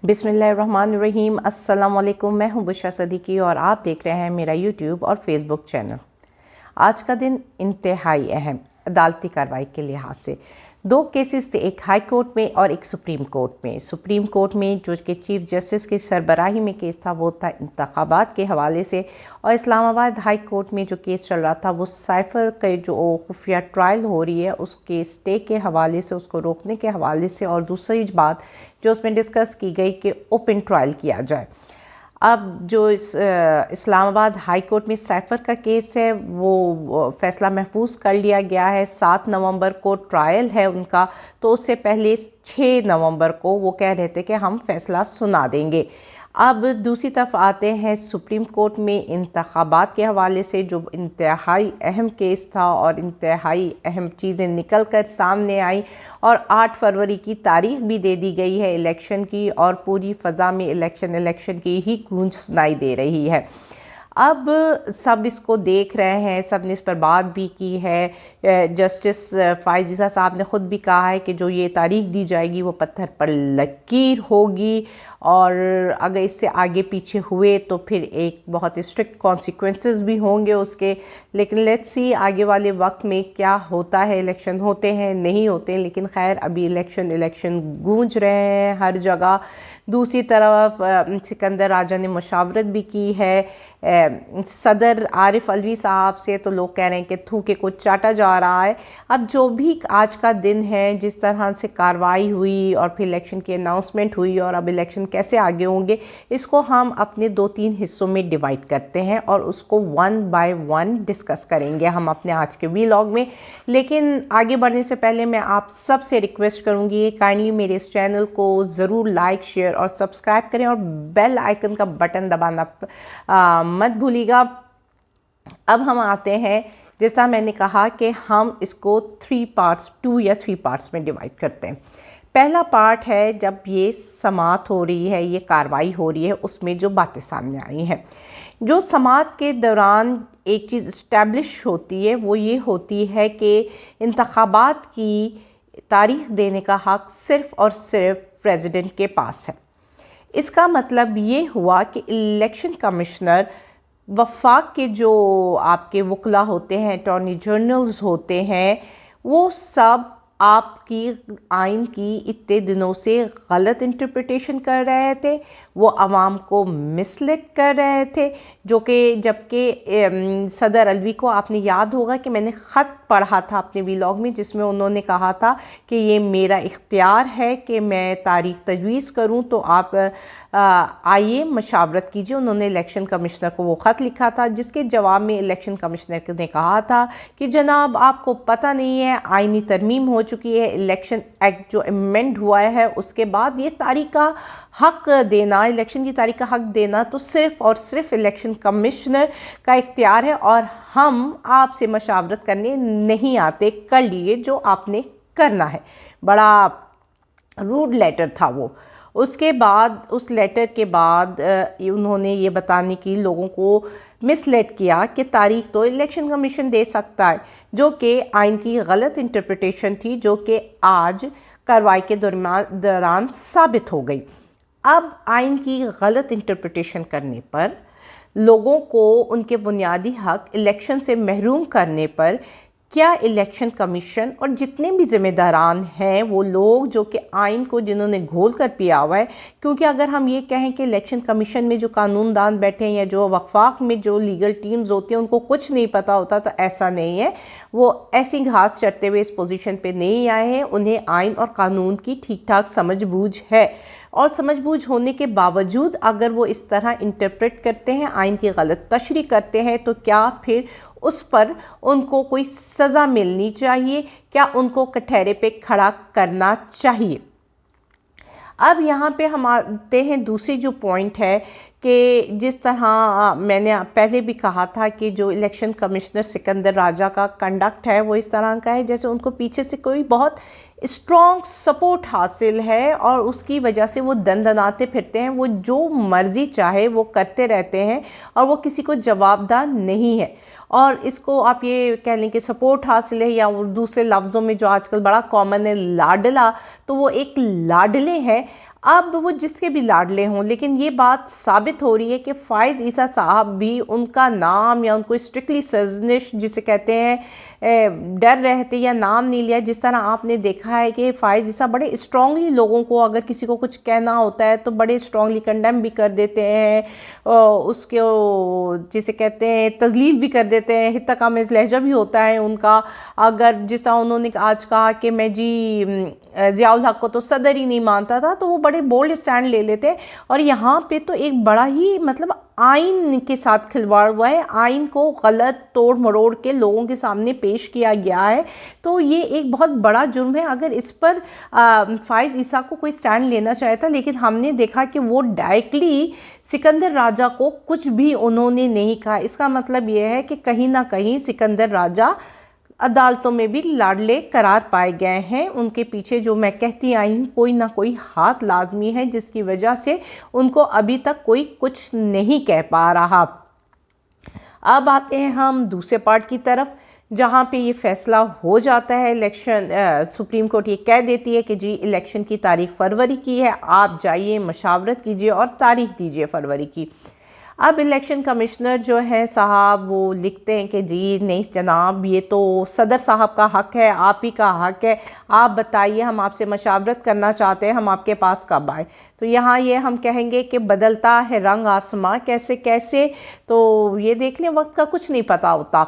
बिस्मिल्लाहिर्रहमानिर्रहीम। अस्सलाम वालेकुम। मैं हूं बुशरा सदीकी और आप देख रहे हैं मेरा यूट्यूब और फेसबुक चैनल। आज का दिन इंतहाई अहम अदालती कार्रवाई के लिहाज से। दो केसेस थे, एक हाई कोर्ट में और एक सुप्रीम कोर्ट में। सुप्रीम कोर्ट में जो कि चीफ जस्टिस की सरबराही में केस था वो था इंतखाबात के हवाले से, और इस्लामाबाद हाई कोर्ट में जो केस चल रहा था वो साइफ़र के जो खुफिया ट्रायल हो रही है उसके स्टे के हवाले से, उसको रोकने के हवाले से, और दूसरी बात जो उसमें डिस्कस की गई कि ओपन ट्रायल किया जाए। अब जो इस्लामाबाद हाई कोर्ट में साइफ़र का केस है वो फ़ैसला महफूज कर लिया गया है। 7 नवंबर को ट्रायल है उनका, तो उससे पहले 6 नवंबर को वो कह रहे थे कि हम फ़ैसला सुना देंगे। अब दूसरी तरफ आते हैं सुप्रीम कोर्ट में इंतखाबात के हवाले से, जो इंतहाई अहम केस था और इंतहाई अहम चीज़ें निकल कर सामने आई, और 8 फरवरी की तारीख भी दे दी गई है इलेक्शन की, और पूरी फ़ज़ा में इलेक्शन की ही गूंज सुनाई दे रही है। अब सब इसको देख रहे हैं, सब ने इस पर बात भी की है। जस्टिस फ़ाइज़ा साहब ने ख़ुद भी कहा है कि जो ये तारीख दी जाएगी वो पत्थर पर लकीर होगी, और अगर इससे आगे पीछे हुए तो फिर एक बहुत स्ट्रिक्ट कॉन्सिक्वेंसेस भी होंगे उसके। लेकिन लेट्स सी आगे वाले वक्त में क्या होता है। इलेक्शन होते हैं, नहीं होते, लेकिन खैर अभी इलेक्शन गूंज रहे हैं हर जगह। दूसरी तरफ सिकंदर राजा ने मुशावरत भी की है सदर आरिफ अलवी साहब से, तो लोग कह रहे हैं कि थूके को चाटा जा रहा है। अब जो भी आज का दिन है, जिस तरह से कार्रवाई हुई और फिर इलेक्शन की अनाउंसमेंट हुई और अब इलेक्शन कैसे आगे होंगे, इसको हम अपने 2-3 हिस्सों में डिवाइड करते हैं और उसको 1 बाय 1 डिस्कस करेंगे हम अपने आज के वीलॉग में। लेकिन आगे बढ़ने से पहले मैं आप सबसे रिक्वेस्ट करूँगी काइंडली मेरे इस चैनल को ज़रूर लाइक, शेयर और सब्सक्राइब करें, और बेल आइकन का बटन दबाना मत भूलिएगा। अब हम आते हैं, जिस तरह मैंने कहा कि हम इसको 3 पार्ट्स, 2 या 3 पार्ट्स में डिवाइड करते हैं। पहला पार्ट है जब ये समाअत हो रही है, ये कार्रवाई हो रही है, उसमें जो बातें सामने आई हैं। जो समाअत के दौरान एक चीज़ इस्टेब्लिश होती है वो ये होती है कि इंतखाबात की तारीख देने का हक़ सिर्फ़ और सिर्फ प्रेसिडेंट के पास है। इसका मतलब ये हुआ कि इलेक्शन कमिश्नर, वफाक के जो आपके वकला होते हैं, अटॉर्नी जनरल्स होते हैं, वो सब आपकी आइन की इतने दिनों से गलत इंटरप्रिटेशन कर रहे थे, वो आवाम को मिसलीड कर रहे थे। जो कि जबकि सदर अलवी को आपने याद होगा कि मैंने ख़त पढ़ा था अपने व्लॉग में, जिसमें उन्होंने कहा था कि ये मेरा इख्तियार है कि मैं तारीख तजवीज़ करूं, तो आप आइए मशावरत कीजिए। उन्होंने इलेक्शन कमिश्नर को वो ख़त लिखा था, जिसके जवाब में इलेक्शन कमिश्नर ने कहा था कि जनाब आपको पता नहीं है, आइनी तरमीम हो चुकी है, इलेक्शन एक्ट जो अमेंड हुआ है उसके बाद ये तारीख का हक़ देना, इलेक्शन की तारीख का हक़ देना तो सिर्फ़ और सिर्फ इलेक्शन कमिश्नर का इख्तियार है, और हम आपसे मशावरत करने नहीं आते, कर लिए जो आपने करना है। बड़ा रूड लेटर था वो। उसके बाद, उस लेटर के बाद उन्होंने ये बताने की लोगों को मिसलेड किया कि तारीख तो इलेक्शन कमीशन दे सकता है, जो कि आइन की गलत इंटरप्रिटेशन थी, जो कि आज कार्रवाई के दौरान साबित हो गई। अब आइन की गलत इंटरप्रिटेशन करने पर, लोगों को उनके बुनियादी हक़ इलेक्शन से महरूम करने पर, क्या इलेक्शन कमीशन और जितने भी ज़िम्मेदारान हैं वो लोग जो कि आइन को जिन्होंने घोल कर पिया हुआ है, क्योंकि अगर हम ये कहें कि इलेक्शन कमीशन में जो कानूनदान बैठे हैं या जो वफाक में जो लीगल टीम्स होती हैं उनको कुछ नहीं पता होता, तो ऐसा नहीं है। वो ऐसी घास चरते हुए इस पोजीशन पे नहीं आए हैं, उन्हें आइन और कानून की ठीक ठाक समझ बूझ है, और समझ बूझ होने के बावजूद अगर वो इस तरह इंटरप्रेट करते हैं, आइन की गलत तशरीह करते हैं, तो क्या फिर उस पर उनको कोई सज़ा मिलनी चाहिए? क्या उनको कटहरे पे खड़ा करना चाहिए? अब यहाँ पे हम आते हैं दूसरी जो पॉइंट है कि जिस तरह मैंने पहले भी कहा था कि जो इलेक्शन कमिश्नर सिकंदर राजा का कंडक्ट है वो इस तरह का है जैसे उनको पीछे से कोई बहुत स्ट्रॉन्ग सपोर्ट हासिल है, और उसकी वजह से वो दंदनाते फिरते हैं, वो जो मर्ज़ी चाहे वो करते रहते हैं, और वो किसी को जवाबदार नहीं है। और इसको आप ये कह लें कि सपोर्ट हासिल है, या दूसरे लफ्ज़ों में जो आजकल बड़ा कॉमन है लाडला, तो वो एक लाडले हैं। अब वो जिसके भी लाडले हों, लेकिन ये बात साबित हो रही है कि फ़ाइज़ ईसा साहब भी उनका नाम या उनको स्ट्रिक्टली सर्जनिश जिसे कहते हैं डर रहते या नाम नहीं लिया। जिस तरह आपने देखा है कि फ़ाइज़ ईसा बड़े स्ट्रांगली लोगों को अगर किसी को कुछ कहना होता है तो बड़े स्ट्रांगली कंडेम भी कर देते हैं, उसके जिसे कहते हैं तजलील भी कर देते हैं, हित्तकामेज़ लहजा भी होता है उनका। अगर जिस तरह उन्होंने आज कहा कि मैं जी ज़ियाउल हक को तो सदर ही नहीं मानता था, तो वो बड़े बोल्ड स्टैंड ले लेते हैं। और यहाँ पे तो एक बड़ा ही मतलब आइन के साथ खिलवाड़ हुआ है, आइन को गलत तोड़ मरोड़ के लोगों के सामने पेश किया गया है। तो ये एक बहुत बड़ा जुर्म है। अगर इस पर फ़ाइज़ ईसा को कोई स्टैंड लेना चाहे था, लेकिन हमने देखा कि वो डायरेक्टली सिकंदर राजा को कुछ भी उन्होंने नहीं कहा। इसका मतलब ये है कि कहीं ना कहीं सिकंदर राजा अदालतों में भी लाडले करार पाए गए हैं। उनके पीछे जो मैं कहती आई हूँ कोई ना कोई हाथ लाजमी है, जिसकी वजह से उनको अभी तक कोई कुछ नहीं कह पा रहा। अब आते हैं हम दूसरे पार्ट की तरफ, जहाँ पे ये फैसला हो जाता है इलेक्शन। सुप्रीम कोर्ट ये कह देती है कि जी इलेक्शन की तारीख फरवरी की है, आप जाइए मशावरत कीजिए और तारीख दीजिए फरवरी की। अब इलेक्शन कमिश्नर जो है साहब वो लिखते हैं कि जी नहीं जनाब, ये तो सदर साहब का हक है, आप ही का हक है, आप बताइए, हम आपसे मशावरत करना चाहते हैं, हम आपके पास कब आए। तो यहाँ ये हम कहेंगे कि बदलता है रंग आसमां कैसे कैसे, तो ये देख लें वक्त का कुछ नहीं पता होता।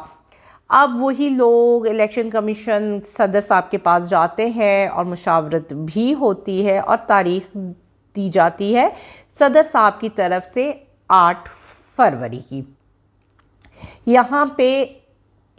अब वही लोग इलेक्शन कमीशन सदर साहब के पास जाते हैं और मुशावरत भी होती है और तारीख दी जाती है सदर साहब की तरफ से 8 फरवरी की। यहाँ पे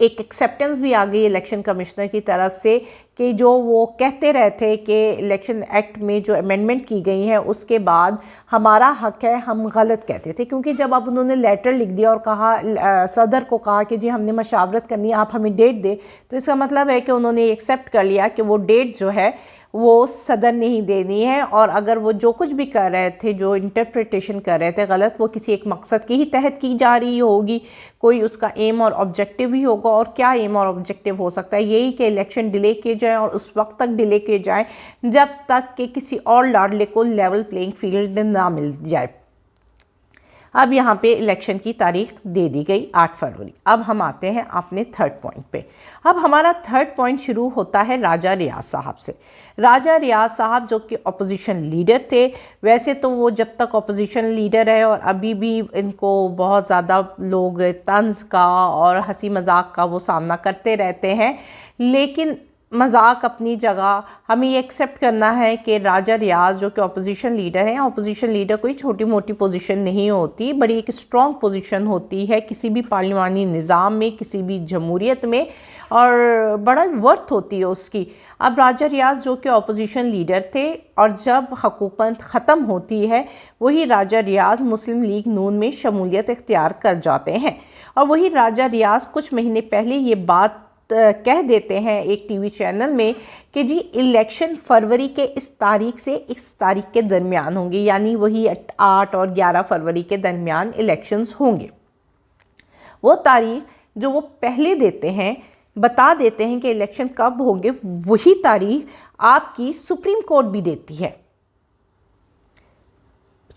एक एक्सेप्टेंस भी आ गई इलेक्शन कमिश्नर की तरफ से कि जो वो कहते रहते कि इलेक्शन एक्ट में जो अमेंडमेंट की गई है उसके बाद हमारा हक है, हम गलत कहते थे। क्योंकि जब अब उन्होंने लेटर लिख दिया और कहा सदर को कहा कि जी हमने मशावरत करनी है, आप हमें डेट दे, तो इसका मतलब है कि उन्होंने एक्सेप्ट कर लिया कि वो डेट जो है वो सदर ने ही देनी है। और अगर वो जो कुछ भी कर रहे थे, जो इंटरप्रिटेशन कर रहे थे गलत, वो किसी एक मकसद के ही तहत की जा रही होगी, कोई उसका एम और ऑब्जेक्टिव ही होगा। और क्या एम और ऑब्जेक्टिव हो सकता है? यही कि इलेक्शन डिले किए जाए और उस वक्त तक डिले किए जाए जब तक कि किसी और लाडले को लेवल प्लेइंग फील्ड ना मिल जाए। अब यहाँ पे इलेक्शन की तारीख दे दी गई 8 फरवरी। अब हम आते हैं अपने थर्ड पॉइंट पे। अब हमारा थर्ड पॉइंट शुरू होता है राजा रियाज साहब से। राजा रियाज साहब जो कि अपोजिशन लीडर थे, वैसे तो वो जब तक अपोजिशन लीडर है और अभी भी इनको बहुत ज़्यादा लोग तंज का और हंसी मजाक का वो सामना करते रहते हैं, लेकिन मजाक अपनी जगह। हमें ये एक्सेप्ट करना है कि राजा रियाज जो कि अपोजिशन लीडर हैं, अपोजिशन लीडर कोई छोटी मोटी पोजीशन नहीं होती, बड़ी एक स्ट्रॉन्ग पोजीशन होती है किसी भी पार्लिमानी निज़ाम में, किसी भी जमहूरियत में, और बड़ा वर्थ होती है उसकी। अब राजा रियाज जो कि अपोजिशन लीडर थे और जब हुकूमत ख़त्म होती है वही राजा रियाज मुस्लिम लीग नून में शमूलियत इख्तियार कर जाते हैं। और वही राजा रियाज कुछ महीने पहले ये बात कह देते हैं एक टीवी चैनल में कि जी इलेक्शन फरवरी के इस तारीख से इस तारीख के दरमियान होंगे, यानी वही 8 और 11 फरवरी के दरमियान इलेक्शंस होंगे। वो तारीख जो वो पहले देते हैं, बता देते हैं कि इलेक्शन कब होंगे, वही तारीख आपकी सुप्रीम कोर्ट भी देती है।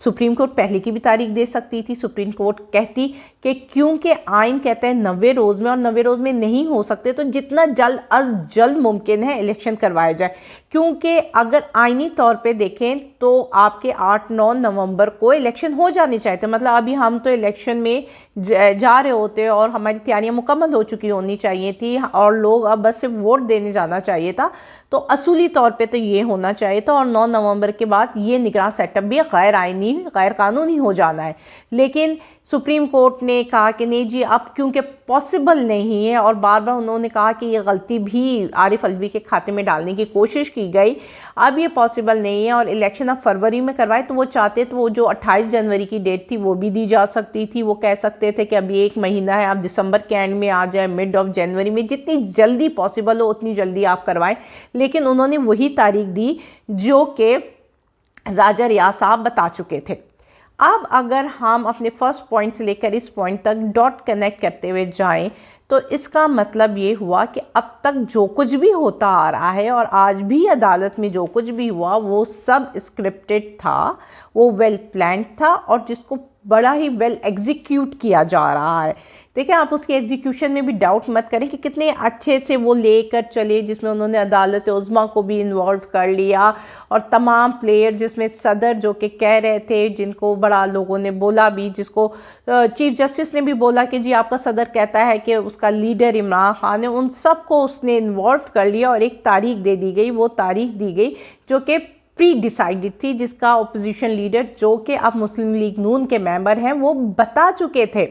सुप्रीम कोर्ट पहले की भी तारीख दे सकती थी। सुप्रीम कोर्ट कहती कि क्योंकि आइन कहते हैं 90 रोज़ में और 90 रोज़ में नहीं हो सकते तो जितना जल्द अज जल्द मुमकिन है इलेक्शन करवाया जाए। क्योंकि अगर आइनी तौर पे देखें तो आपके 8-9 नवंबर को इलेक्शन हो जाने चाहिए थे। मतलब अभी हम तो इलेक्शन में जा रहे होते और हमारी तैयारियां मुकम्मल हो चुकी होनी चाहिए थी और लोग अब बस सिर्फ वोट देने जाना चाहिए था। तो असूली तौर पे तो ये होना चाहिए था और 9 नवंबर के बाद ये निगरान सेटअप भी गैर आइनी गैर कानूनी हो जाना है। लेकिन सुप्रीम कोर्ट ने कहा कि नहीं जी, अब क्योंकि पॉसिबल नहीं है, और बार बार उन्होंने कहा कि ये गलती भी आरिफ अलवी के खाते में डालने की कोशिश की गई, अब ये पॉसिबल नहीं है और इलेक्शन अब फरवरी में करवाए। तो वो चाहते तो वो जो 28 जनवरी की डेट थी वो भी दी जा सकती थी। वो कह सकते थे कि अभी 1 महीना है, आप दिसंबर के एंड में आ जाए, मिड ऑफ जनवरी में, जितनी जल्दी पॉसिबल हो उतनी जल्दी आप करवाएं। लेकिन उन्होंने वही तारीख दी जो कि राजा रियाज साहब बता चुके थे। अब अगर हम अपने फर्स्ट पॉइंट से लेकर इस पॉइंट तक डॉट कनेक्ट करते हुए जाएं तो इसका मतलब ये हुआ कि अब तक जो कुछ भी होता आ रहा है और आज भी अदालत में जो कुछ भी हुआ वो सब स्क्रिप्टेड था, वो वेल प्लान्ड था और जिसको बड़ा ही वेल एग्जीक्यूट किया जा रहा है। देखिए, आप उसके एग्जीक्यूशन में भी डाउट मत करें कि कितने अच्छे से वो लेकर चले, जिसमें उन्होंने अदालत उज़्मा को भी इन्वॉल्व कर लिया और तमाम प्लेयर, जिसमें सदर जो कि कह रहे थे, जिनको बड़ा लोगों ने बोला भी, जिसको चीफ जस्टिस ने भी बोला कि जी आपका सदर कहता है कि उसका लीडर इमरान खान है, उन सब को उसने इन्वॉल्व कर लिया और एक तारीख दे दी गई। वो तारीख दी गई जो कि प्री डिसाइडेड थी, जिसका अपोजिशन लीडर जो कि अब मुस्लिम लीग नून के मेंबर हैं वो बता चुके थे।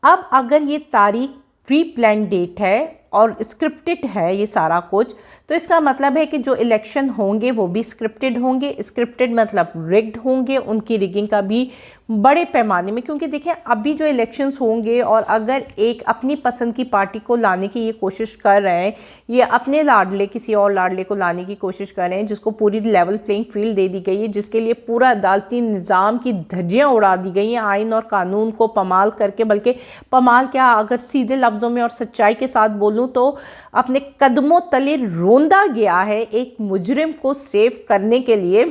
अब अगर ये तारीख प्री प्लान डेट है और स्क्रिप्टेड है ये सारा कुछ, तो इसका मतलब है कि जो इलेक्शन होंगे वो भी स्क्रिप्टेड होंगे। स्क्रिप्टेड मतलब रिग्ड होंगे, उनकी रिगिंग का भी बड़े पैमाने में, क्योंकि देखिए अभी जो इलेक्शंस होंगे और अगर एक अपनी पसंद की पार्टी को लाने की ये कोशिश कर रहे हैं, ये अपने लाडले किसी और लाडले को लाने की कोशिश कर रहे हैं, जिसको पूरी लेवल प्लेइंग फील्ड दे दी गई है, जिसके लिए पूरा अदालती निज़ाम की धज्जियाँ उड़ा दी गई हैं आइन और कानून को पमाल करके। बल्कि पमाल क्या, अगर सीधे लफ्ज़ों में और सच्चाई के साथ बोलूँ तो अपने कदमों तले रोंदा गया है एक मुजरिम को सेव करने के लिए।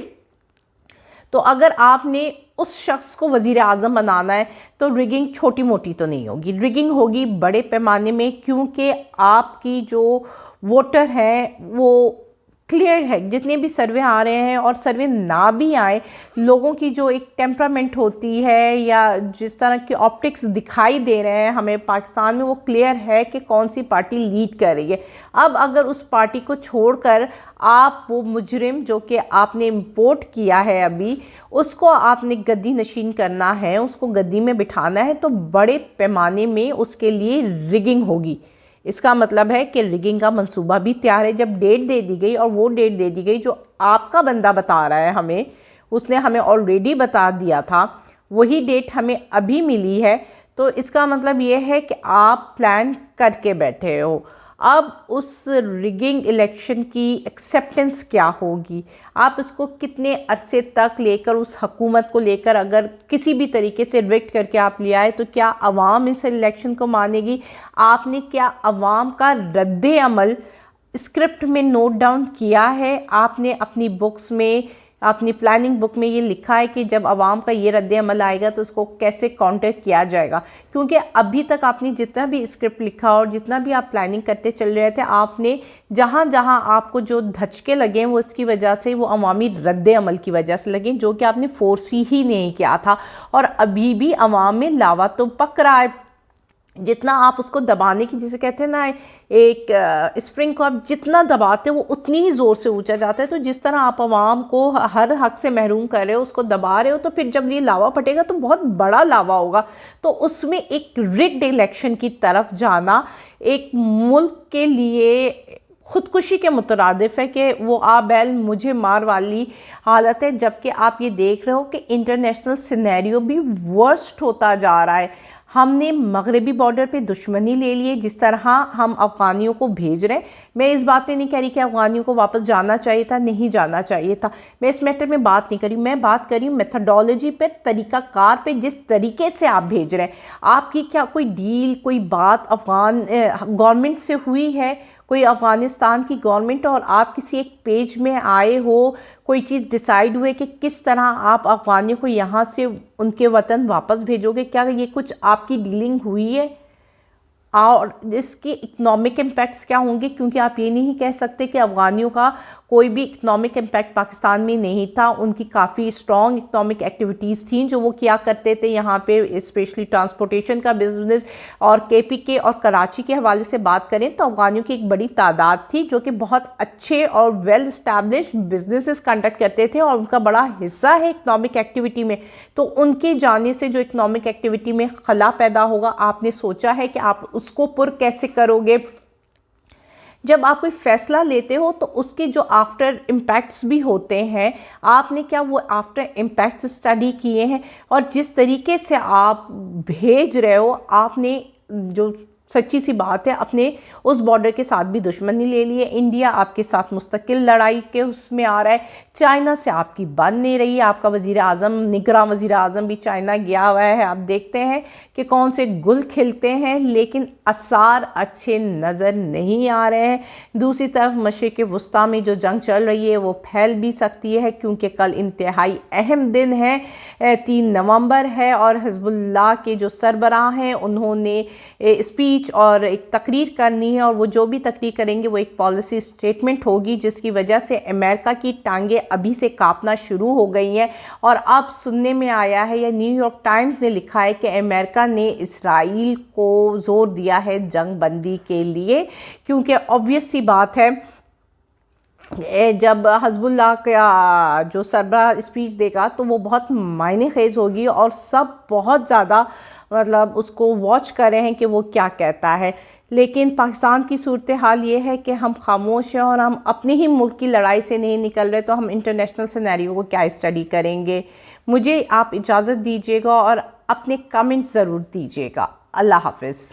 तो अगर आपने उस शख्स को वज़ीर आज़म बनाना है तो रिगिंग छोटी मोटी तो नहीं होगी, रिगिंग होगी बड़े पैमाने में, क्योंकि आपकी जो वोटर हैं वो क्लियर है। जितने भी सर्वे आ रहे हैं और सर्वे ना भी आए, लोगों की जो एक टेम्परामेंट होती है या जिस तरह की ऑप्टिक्स दिखाई दे रहे हैं हमें पाकिस्तान में, वो क्लियर है कि कौन सी पार्टी लीड कर रही है। अब अगर उस पार्टी को छोड़कर आप वो मुजरिम जो कि आपने इम्पोर्ट किया है अभी, उसको आपने गद्दी नशीन करना है, उसको गद्दी में बिठाना है, तो बड़े पैमाने में उसके लिए रिगिंग होगी। इसका मतलब है कि रिगिंग का मंसूबा भी तैयार है। जब डेट दे दी गई और वो डेट दे दी गई जो आपका बंदा बता रहा है हमें, उसने हमें ऑलरेडी बता दिया था, वही डेट हमें अभी मिली है, तो इसका मतलब ये है कि आप प्लान करके बैठे हो। अब उस रिगिंग इलेक्शन की एक्सेप्टेंस क्या होगी, आप इसको कितने अरसे तक लेकर, उस हुकूमत को लेकर अगर किसी भी तरीके से रिग्ट करके आप ले आए, तो क्या अवाम इस इलेक्शन को मानेगी? आपने क्या अवाम का रद्द अमल स्क्रिप्ट में नोट डाउन किया है? आपने अपनी बुक्स में, अपनी प्लानिंग बुक में ये लिखा है कि जब आवाम का ये रद्द अमल आएगा तो उसको कैसे काउंटर किया जाएगा? क्योंकि अभी तक आपने जितना भी स्क्रिप्ट लिखा और जितना भी आप प्लानिंग करते चल रहे थे, आपने जहाँ जहाँ आपको जो धचके लगे वो इसकी वजह से, वो अवामी रद्द अमल की वजह से लगे, जो कि आपने फोर्सी ही नहीं किया था। और अभी भी अवाम में लावा तो पक रहा है। जितना आप उसको दबाने की, जिसे कहते हैं ना, एक स्प्रिंग को आप जितना दबाते हो वो उतनी ही ज़ोर से ऊंचा जाता है। तो जिस तरह आप आवाम को हर हक से महरूम कर रहे हो, उसको दबा रहे हो, तो फिर जब ये लावा फटेगा तो बहुत बड़ा लावा होगा। तो उसमें एक रिग्ड इलेक्शन की तरफ जाना एक मुल्क के लिए ख़ुदकुशी के मुतरादिफ है कि वो आ बैल मुझे मार वाली हालत है। जबकि आप ये देख रहे हो कि इंटरनेशनल सिनेरियो भी वर्स्ट होता जा रहा है। हमने मगरबी बॉर्डर पे दुश्मनी ले ली है, जिस तरह हम अफ़गानियों को भेज रहे हैं। मैं इस बात पे नहीं कह रही कि अफ़गानियों को वापस जाना चाहिए था, नहीं जाना चाहिए था, मैं इस मैटर में बात नहीं करी। मैं बात करी मेथडोलॉजी पर, तरीक़ाकार पे, जिस तरीके से आप भेज रहे हैं। आपकी क्या कोई डील, कोई बात अफ़गान गवर्नमेंट से हुई है? कोई अफ़गानिस्तान की गवर्नमेंट और आप किसी एक पेज में आए हो, कोई चीज़ डिसाइड हुए कि किस तरह आप अफ़गानियों को यहाँ से उनके वतन वापस भेजोगे? क्या ये कुछ आपकी डीलिंग हुई है? और इसके इकनॉमिक इम्पैक्ट्स क्या होंगे? क्योंकि आप ये नहीं कह सकते कि अफ़गानियों का कोई भी इकनॉमिक इम्पैक्ट पाकिस्तान में नहीं था। उनकी काफ़ी स्ट्रॉन्ग इकनॉमिक एक्टिविटीज़ थी जो वो किया करते थे यहाँ पे, स्पेशली ट्रांसपोर्टेशन का बिजनेस। और KPK और कराची के हवाले से बात करें तो अफ़गानियों की एक बड़ी तादाद थी जो कि बहुत अच्छे और वेल इस्टेब्लिश्ड बिजनेसेस कंडक्ट करते थे और उनका बड़ा हिस्सा है इकनॉमिक एक्टिविटी में। तो उनके जाने से जो इकनॉमिक एक्टिविटी में खला पैदा होगा, आपने सोचा है कि आप उसको पुर कैसे करोगे? जब आप कोई फ़ैसला लेते हो तो उसके जो आफ्टर इम्पैक्ट्स भी होते हैं, आपने क्या वो आफ्टर इम्पैक्ट्स स्टडी किए हैं? और जिस तरीके से आप भेज रहे हो, आपने जो सच्ची सी बात है, अपने उस बॉर्डर के साथ भी दुश्मनी ले लिए। इंडिया आपके साथ मुस्तकिल लड़ाई के उसमें आ रहा है। चाइना से आपकी बन नहीं रही है। आपका वज़ीर आज़म, निगरान वज़ीर आज़म भी चाइना गया हुआ है। आप देखते हैं कि कौन से गुल खिलते हैं, लेकिन आसार अच्छे नज़र नहीं आ रहे हैं। दूसरी तरफ मशरिक़ वुस्ता में जो जंग चल रही है वो फैल भी सकती है, क्योंकि कल इंतहाई अहम दिन है, 3 नवंबर है, और हिज़्बुल्लाह के जो सरबराह हैं उन्होंने स्पीच और एक तकरीर करनी है, और वो जो भी तकरीर करेंगे वो एक पॉलिसी स्टेटमेंट होगी, जिसकी वजह से अमेरिका की टांगें अभी से कांपना शुरू हो गई हैं। और अब सुनने में आया है, या न्यूयॉर्क टाइम्स ने लिखा है कि अमेरिका ने इसराइल को जोर दिया है जंग बंदी के लिए, क्योंकि ऑब्वियस सी बात है जब हिज़्बुल्लाह का जो सरबराह स्पीच देगा तो वो बहुत मायने खेज होगी, और सब बहुत ज़्यादा मतलब उसको वॉच कर रहे हैं कि वो क्या कहता है। लेकिन पाकिस्तान की सूरत हाल ये है कि हम खामोश हैं और हम अपने ही मुल्क की लड़ाई से नहीं निकल रहे, तो हम इंटरनेशनल सिनेरियो को क्या स्टडी करेंगे। मुझे आप इजाज़त दीजिएगा और अपने कमेंट्स ज़रूर दीजिएगा। अल्लाह हाफ़िज़।